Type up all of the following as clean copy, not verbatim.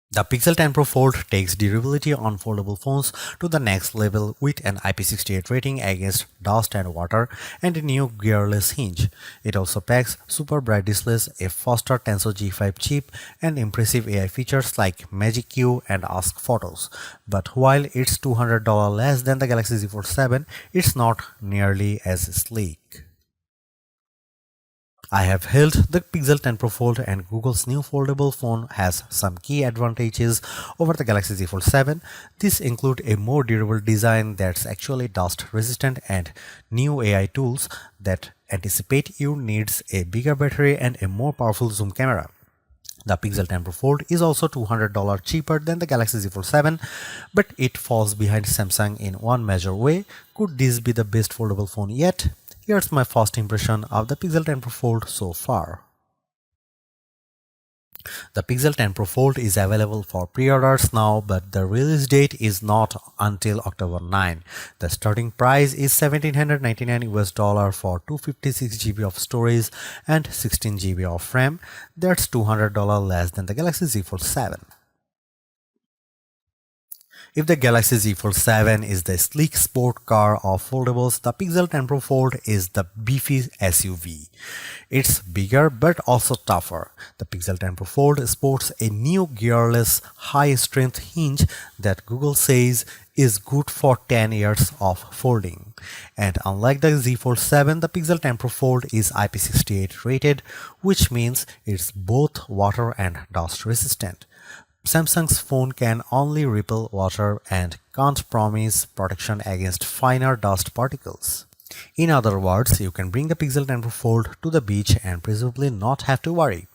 The Pixel 10 Pro Fold takes durability on foldable phones to the next level with an IP68 rating against dust and water and a new gearless hinge. It also packs super bright displays, a faster Tensor G5 chip, and impressive AI features like Magic Q and Ask Photos. But while it's $200 less than the Galaxy Z Fold 7, it's not nearly as sleek. I have held the Pixel 10 Pro Fold, and Google's new foldable phone has some key advantages over the Galaxy Z Fold 7. These include a more durable design that's actually dust resistant and new AI tools that anticipate your needs, a bigger battery, and a more powerful zoom camera. The Pixel 10 Pro Fold is also $200 cheaper than the Galaxy Z Fold 7, but it falls behind Samsung in one major way. Could this be the best foldable phone yet? Here's my first impression of the Pixel 10 Pro Fold so far. The Pixel 10 Pro Fold is available for pre-orders now, but the release date is not until October 9. The starting price is $1,799 for 256 GB of storage and 16 GB of RAM. That's $200 less than the Galaxy Z Fold 7. If the Galaxy Z Fold 7 is the sleek sport car of foldables, the Pixel 10 Pro Fold is the beefy SUV. It's bigger but also tougher. The Pixel 10 Pro Fold sports a new gearless high-strength hinge that Google says is good for 10 years of folding. And unlike the Z Fold 7, the Pixel 10 Pro Fold is IP68 rated, which means it's both water and dust resistant. Samsung's phone can only repel water and can't promise protection against finer dust particles. In other words, you can bring the Pixel 10 Pro Fold to the beach and presumably not have to worry.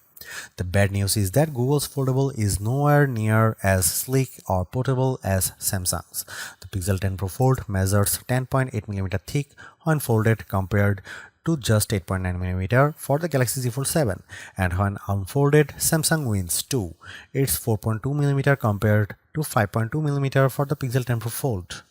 The bad news is that Google's foldable is nowhere near as sleek or portable as Samsung's. The Pixel 10 Pro Fold measures 10.8mm thick when folded compared to just 8.9mm for the Galaxy Z Fold 7, and when unfolded, Samsung wins too. It's 4.2mm compared to 5.2mm for the Pixel 10 Pro Fold.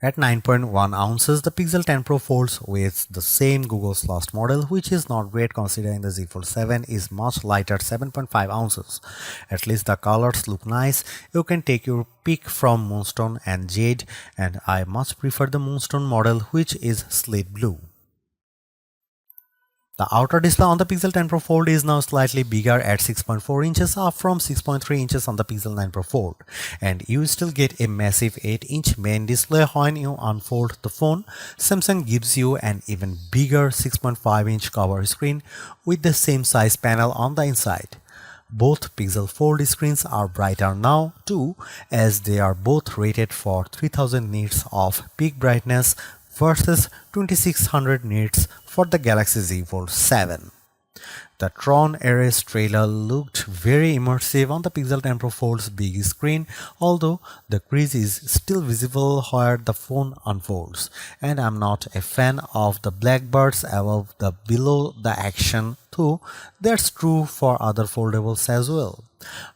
At 9.1 ounces, the Pixel 10 Pro folds with the same Google's last model, which is not great considering the Z Fold 7 is much lighter, 7.5 ounces. At least the colors look nice. You can take your pick from Moonstone and Jade, and I much prefer the Moonstone model, which is slate blue. The outer display on the Pixel 10 Pro Fold is now slightly bigger at 6.4 inches, up from 6.3 inches on the Pixel 9 Pro Fold, and you still get a massive 8-inch main display when you unfold the phone. Samsung gives you an even bigger 6.5-inch cover screen with the same size panel on the inside. Both Pixel Fold screens are brighter now too, as they are both rated for 3000 nits of peak brightness versus 2600 nits for the Galaxy Z Fold 7. The Tron Ares trailer looked very immersive on the Pixel 10 Pro Fold's big screen, although the crease is still visible where the phone unfolds, and I'm not a fan of the blackbirds above the below the action, though that's true for other foldables as well.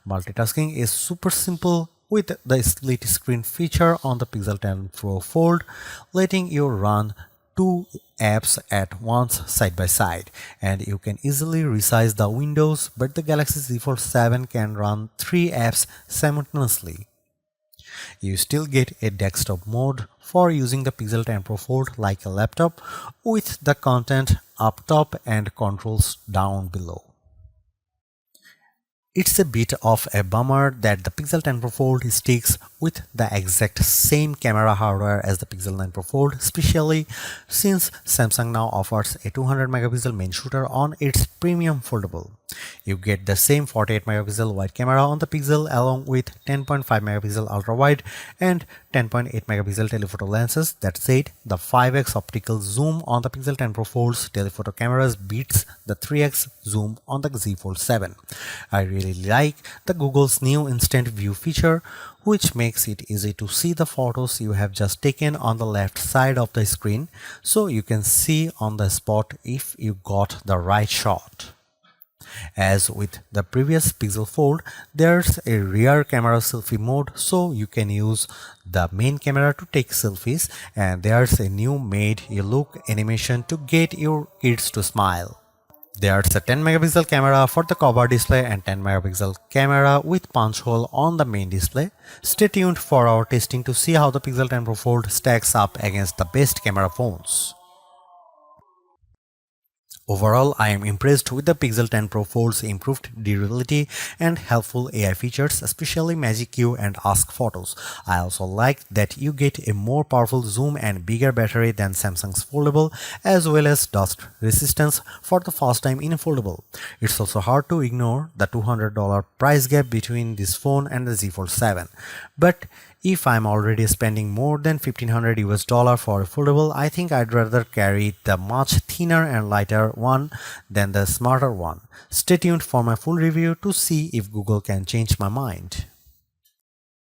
Multitasking is super simple with the split screen feature on the Pixel 10 Pro Fold, letting you run two apps at once side by side, and you can easily resize the windows, but the Galaxy Z Fold 7 can run 3 apps simultaneously. You still get a desktop mode for using the Pixel 10 Pro Fold like a laptop, with the content up top and controls down below. It's a bit of a bummer that the Pixel 10 Pro Fold sticks with the exact same camera hardware as the Pixel 9 Pro Fold, especially since Samsung now offers a 200 megapixel main shooter on its premium foldable. You get the same 48 megapixel wide camera on the Pixel along with 10.5 megapixel ultra wide and 10.8 megapixel telephoto lenses. That said, the 5x optical zoom on the Pixel 10 Pro Fold's telephoto cameras beats the 3x zoom on the Z Fold 7. I really like the Google's new instant view feature, which makes it easy to see the photos you have just taken on the left side of the screen, so you can see on the spot if you got the right shot. As with the previous Pixel Fold, there's a rear camera selfie mode, so you can use the main camera to take selfies, and there's a new made you look animation to get your kids to smile. There's a 10 megapixel camera for the cover display and 10 megapixel camera with punch hole on the main display. Stay tuned for our testing to see how the Pixel 10 Pro Fold stacks up against the best camera phones. Overall, I am impressed with the Pixel 10 Pro Fold's improved durability and helpful AI features, especially Magic Q and Ask Photos. I also like that you get a more powerful zoom and bigger battery than Samsung's Foldable, as well as dust resistance for the first time in a foldable. It's also hard to ignore the $200 price gap between this phone and the Z Fold 7. But if I'm already spending more than $1,500 for a foldable, I think I'd rather carry the much thinner and lighter one than the smarter one. Stay tuned for my full review to see if Google can change my mind.